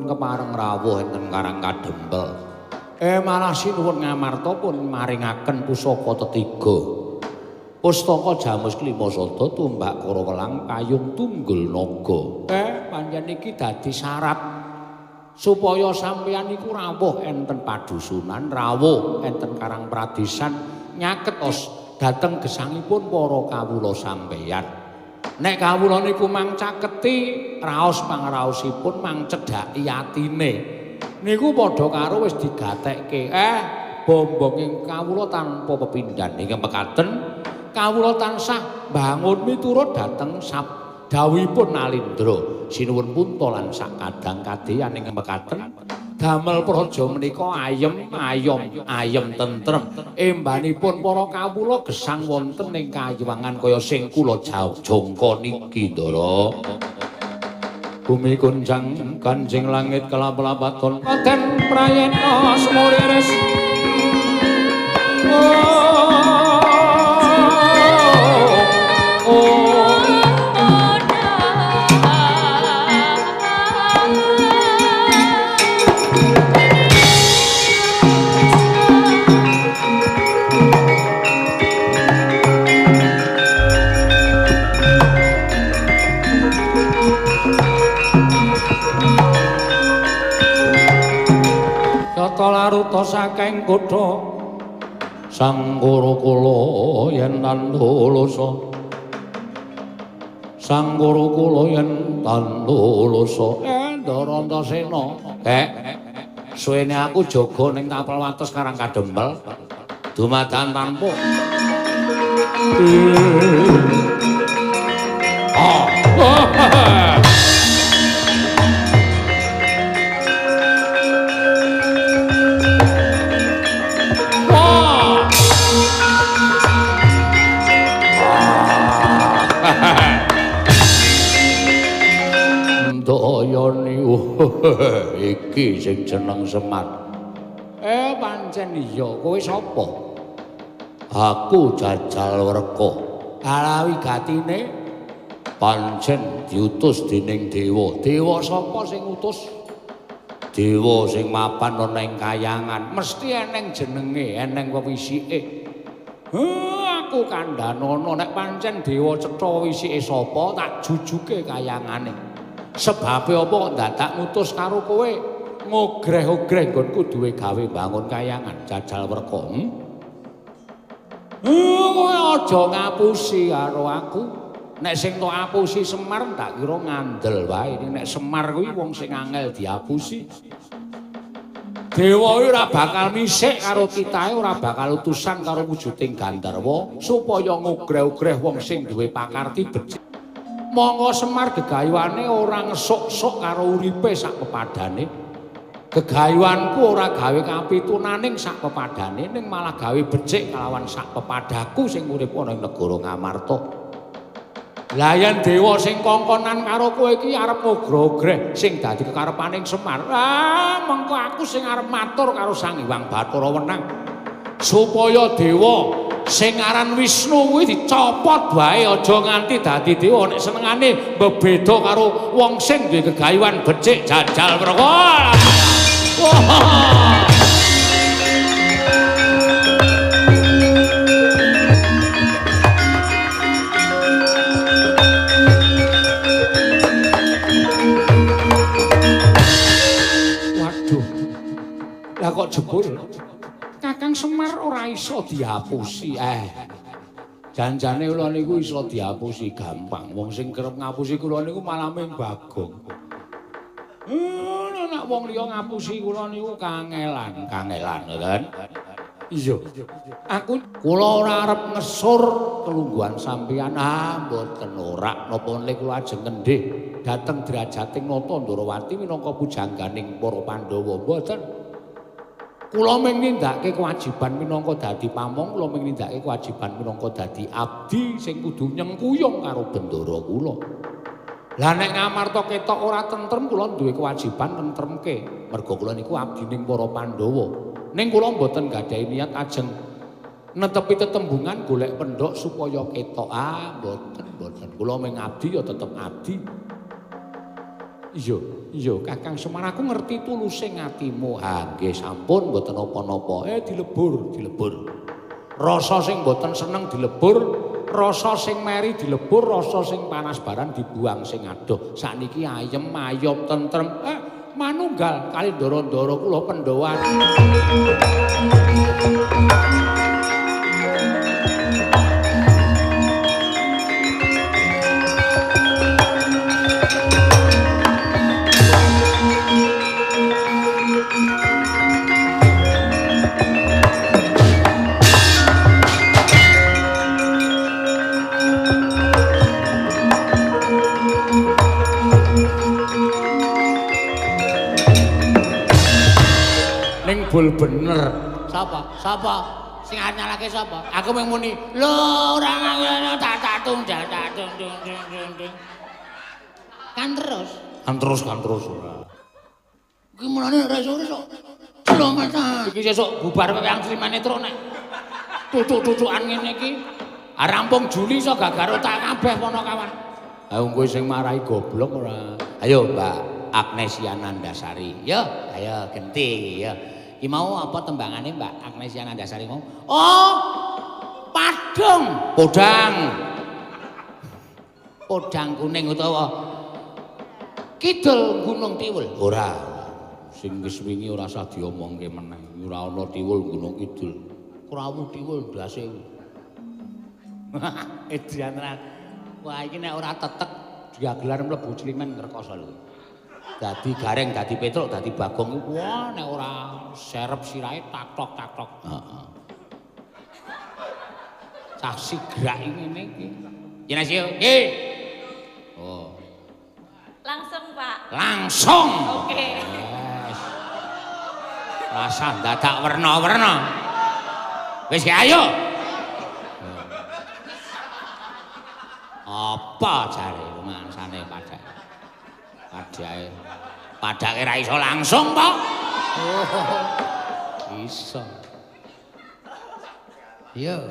Kepareng rawuh enten Karang Kadempel. Malah sinuwun ngamarta pun maringaken pusaka tetiga. Pustaka Jamus Klimasada tumbak Karawelang payung tunggul naga. Pancen iki dadi syarat supaya sampeyan iku rawuh enten padusunan, rawuh enten Karang Pradesan nyaketos dhateng gesangipun para kawula sampeyan. Nek kawula niku mang caketi raos pangraosipun mang cedhaki atine. Niku padha karo wis digatekke. Bombonging kawula tanpa pepindhan. Ingkang mekaten kawula tansah bangun miturut dhateng dawuhipun Nalindra. Sinuwun punta lan sak kadang kadheyan ingkang mekaten damel praja menika ayem tentrem. Embanipun para kawula gesang wonten ing kayuwangan kaya sing kula jangka niki Ndara. Bumi kunjang kanjing langit kelap-lapaton paten prayena semuriris. Laruta saking kutha Sanggara kula yen tandulasa Sanggara kula yen tandulasa Ndara Antasena suwene aku jaga ning tapel wates Karang Kadempel dumadakan tanpa iki sing jeneng Semar. Pancen iya, kowe sapa? Aku Jajal Werka. Alawi gatine pancen diutus dening dewa. Dewa sapa sing utus? Dewa sing mapan ana ing kayangan, mesti eneng jenenge, eneng wewisike. Aku kandhanono nek pancen dewa cetha wisike sapa tak jujuke kayangane. Sebabe apa kok dadak ngutus karo kowe ngogreh-ogreh nggonku duwe gawe bangun kayangan Jajal Werka. Kowe aja ngapusi karo aku. Nek sing tok apusi Semar tak kira ngandel wae. Nek Semar kuwi wong sing angel diapusi. Dewa ora bakal misik karo kitahe, ora bakal utusan karo wujuding Gandharwa supaya ngogreh-ogreh wong sing duwe pakarti becik. Monggo Semar gegayuhane ora ngesuk-suk karo uripe sak pepadane. Gegayuhanku ora gawe kapitunaning sak pepadane ning malah gawe becik kalawan sak pepadaku sing urip ana ing negara Ngamarta. Lah yen dewa sing kongkonan karo kowe iki arep ngogreh sing dadi kekarepaning Semar. Mengko aku sing arep matur karo Sang Hyang Bathara Wenang supaya dewa sing aran Wisnu kuwi dicopot wae aja nganti dadi dewa nek senengane bebeda karo wong sing duwe gegayuhan becik jajal proko. Waduh. Lah kok jebul Kakang Semar ora iso diapusi. Janjane kula niku iso diapusi gampang. Wong sing kerep ngapusi kula niku malah mung Bagong. Nek wong liya ngapusi kula niku kangelan kan. Iya. Kula ora arep ngesur kelungguhan sampeyan. Mboten ora napa nek kula ajeng ngendih dhateng derajating Nata Ndarawati minangka pujangganing para Pandhawa mboten. Kula mung nindakake kewajiban minangka dadi pamong, kula mung nindakake kewajiban minangka dadi abdi sing kudu nyengkuyung karo bendara kula. Lah nek ngamarta ketok ora tentrem, kula duwe kewajiban nentremke. Merga kula niku abdining para Pandhawa. Ning kula mboten gadahi niat ajeng netepi tetembungan golek pendhok supaya ketok. Mboten. Kula mung abdi ya tetep abdi. Iya, Kakang Semar aku ngerti tuluse atimu. Nggih sampun mboten napa-napa. Dilebur. Rasa sing mboten seneng dilebur, rasa sing meri dilebur, rasa sing panas barang dibuang sing adoh. Sakniki ayem, ayom, tentrem. Manunggal kali ndara-ndara kula Pandhawan. Bul bener. Sapa? Sing nyalake sapa? Aku mung muni, lho ora ngono tak tung. Kan terus ora. Ki mulane ora iso. Lho mata. Iki sesuk bubar Wayang Srimanetro nek. Tutuk-tutukan ngene iki. Rampung Juli iso gagaro tak kabeh pono kawan. Kowe sing marahi goblok ora. Ayo Mbak Agnesia Nandasari. Yo, ayo genti ya. Ki mau apa tembangane Mbak Agnesia Nandasari mau? Oh, Podang kuning utawa Kidul Gunung Tiwul. Ora. Sing wis wingi ora usah diomongke meneh. Ora ana Tiwul Gunung Kidul. Krawu Tiwul ndase. Edian. Wah iki nek ora tetek diagelar mlebu Cilimen ngrekoso lho. Dadi Gareng, dadi Petruk, dadi Bagong iku wah nek ora serep sirahe tak-tok. Heeh. Cah sigrak ngene iki. Yen asih, nggih. Oh. Langsung, Pak. Langsung. Oke. Wes. Rasa dadak werna-werna. Wis ayo. Apa jare rumangsane padake? Padake ra iso langsung, Pak. Oh. Iso. Iya.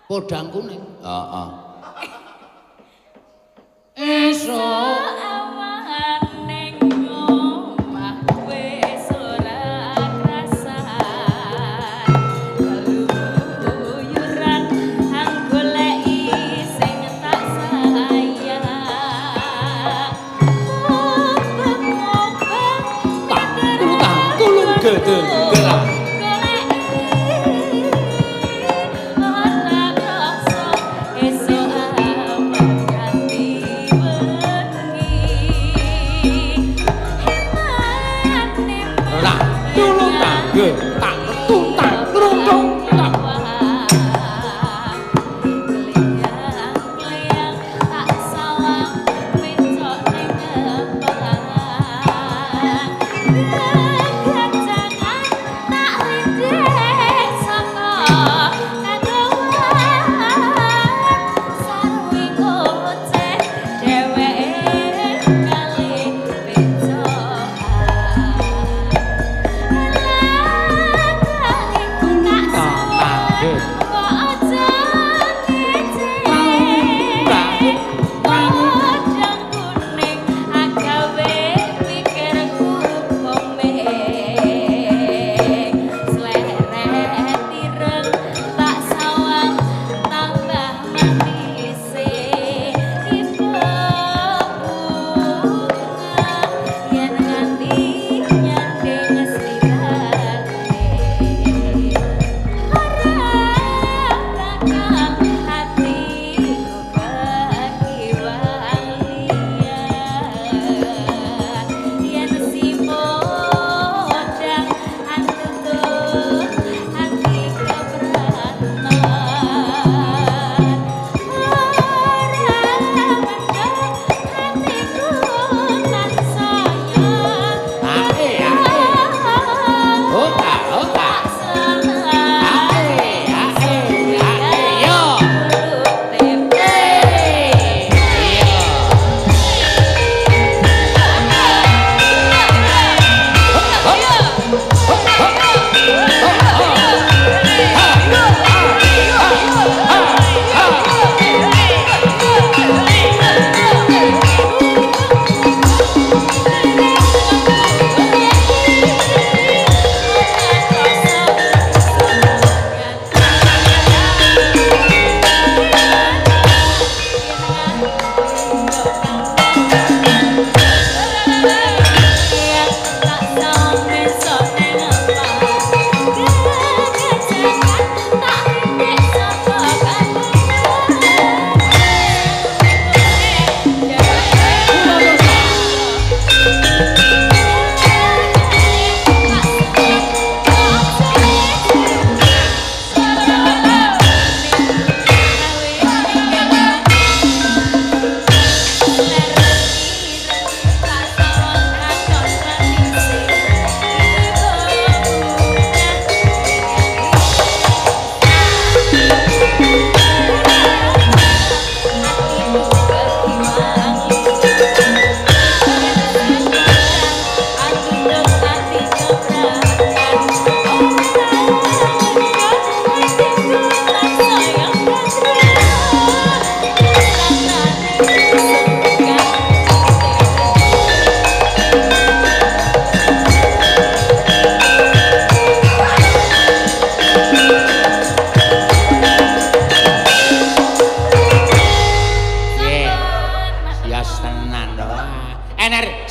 Podang kuning. Heeh. Esuk Awan ning omah wis ora krasan. Keluyuran hang goleki sing tak sayang. Mobeng-mobeng tulung gedeng. ora krasa esuk awan ganti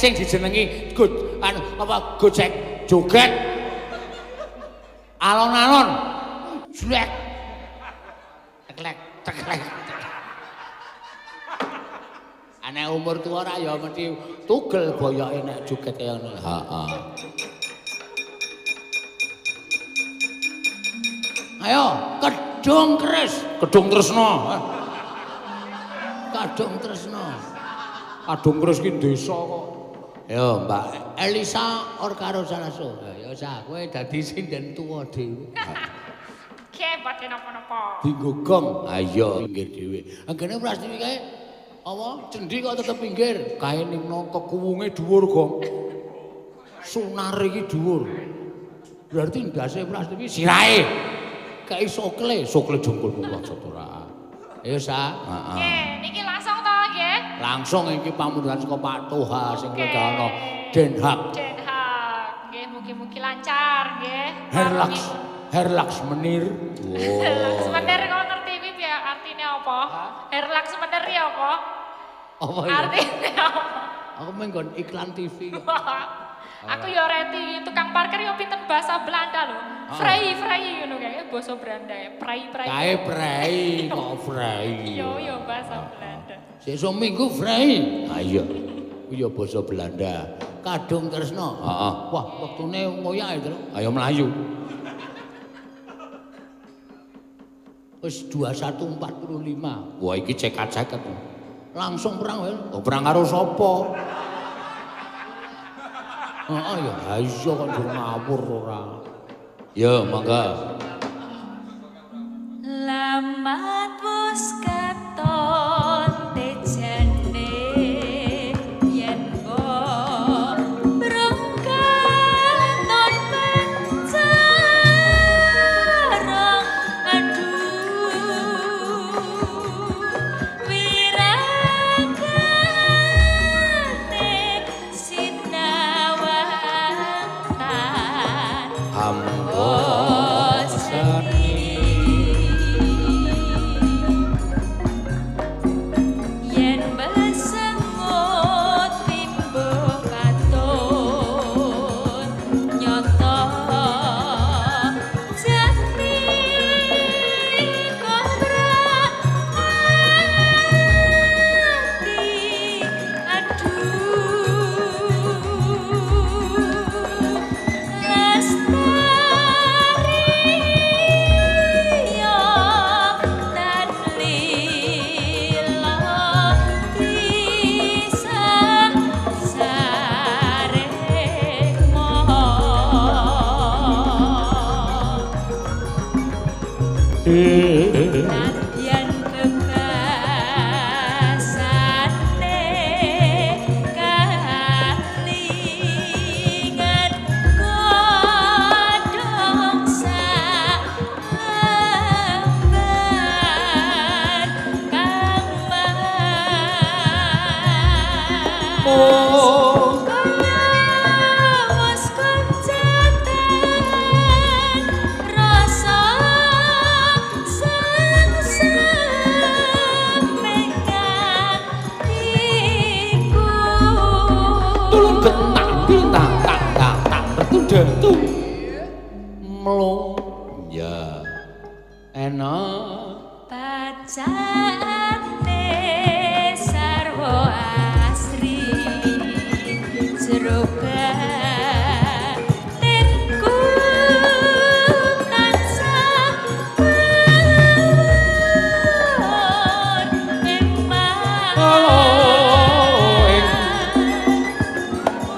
sing dijenengi gojek joget. Alon-alon. Jlek. Teklek, teklek. Anek umur tua ra ya mesti tugel boyoke nek joget kaya ngono. Heeh. Ayo, kedung keris, kedung tresna. Kadung tresna. Kadung keris ki desa kok. Yo, Mbak Elisa or karo Saraso. Ya sa, kowe dadi sinden tuwa dhewe. Ki boten napa-napa. Dinggo gong. Ayo pinggir dhewe. Anggene Prastiwi kae apa cendi kok tetep pinggir. Kae ningno kekuwunge dhuwur, Gong. Sunare iki dhuwur. Berarti ndase Prastiwi sirahe. Kae sokle jempol kula Saudara. Ayo sa. Heeh. Nggih, niki langsung to nggih. Langsung iki pamundutan saka Pak Toha sing kegano Den Haag. Den Haag. Nggih, mugi-mugi lancar nggih. Herlaks menir. Herlaks menir kok ngerti iki piye artine apa? Herlaks menir ya apa? Apa ya? Artine apa? Aku menggon iklan TV. Aku ya reti tukang parkir yo pinten bahasa Belanda lho. Vrij ngono kae basa Belanda ya. Prei. Kae prei kok vrei. Yo bahasa Belanda. Sesuk minggu vrei. Ayo. Ku yo basa Belanda. Kadung tresna. Heeh. Wah, wektune ngoyak itu. Ayo mlayu. Wis 21.45. Wah, iki cekat-ceket. Langsung perang wae. Oh, perang karo sapa? Heeh ya, ha iya kok ndur ngawur ora. Ya, mangga. Lamat wis katon tejane yen brongkaton pancarong aduh wiragane sinawatan yen besengot timbo katon nyoto jati kobra ati aduh lestari yo tan lilo kisah saremo nadyan kekasane kalingan godhong salamban kang Oh, wis koncetan rasa sampeyan iku tulung getang bintang tak bertunda tuh. Mlo. Ya. Enak. Pacane sarwa asri jero batinku tansah pun ing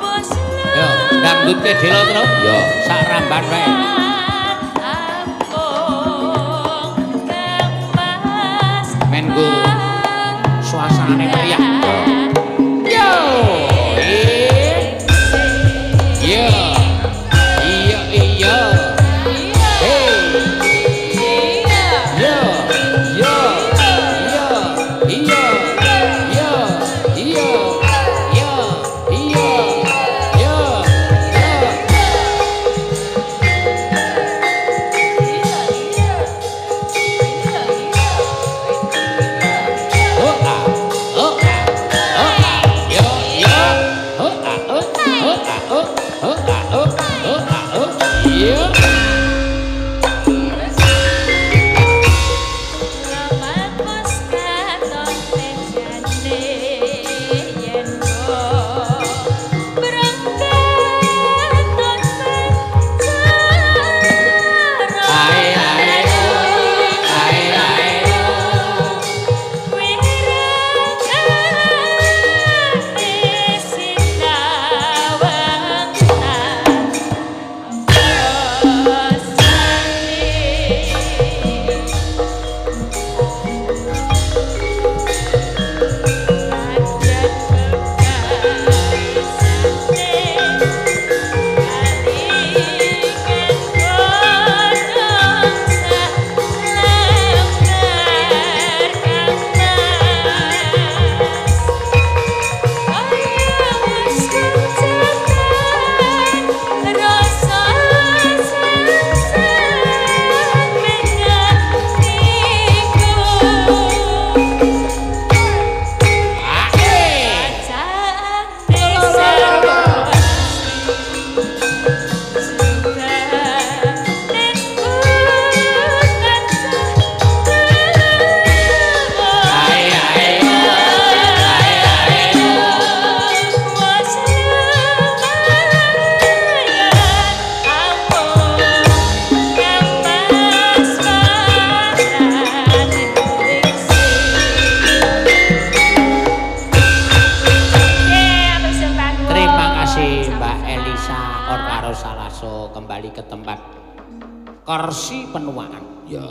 bos Yo, dangdut ke delo terus. Yo, sak ramban wae. Menggo suasanane meriah. Yo. Yo. Iya iya. Hey. Yo. Yo. Yo. Iya. Yo. Iya. Yo. Iya. Yo. Yo. laso-laso kembali ke tempat kursi penuaan. Ya.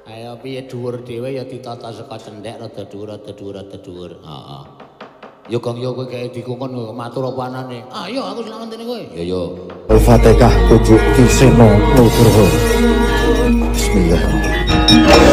Ayo piye dhuwur dhewe ya ditata saka cendhek rada dhuwur. Heeh. Ya Kang ya kowe kae dikongkon matur apa anane. Ayo aku slametene kowe. Ya ya. Al-Fatihah tujuh Kiseno Nugroho. Bismillahirrahmanirrahim.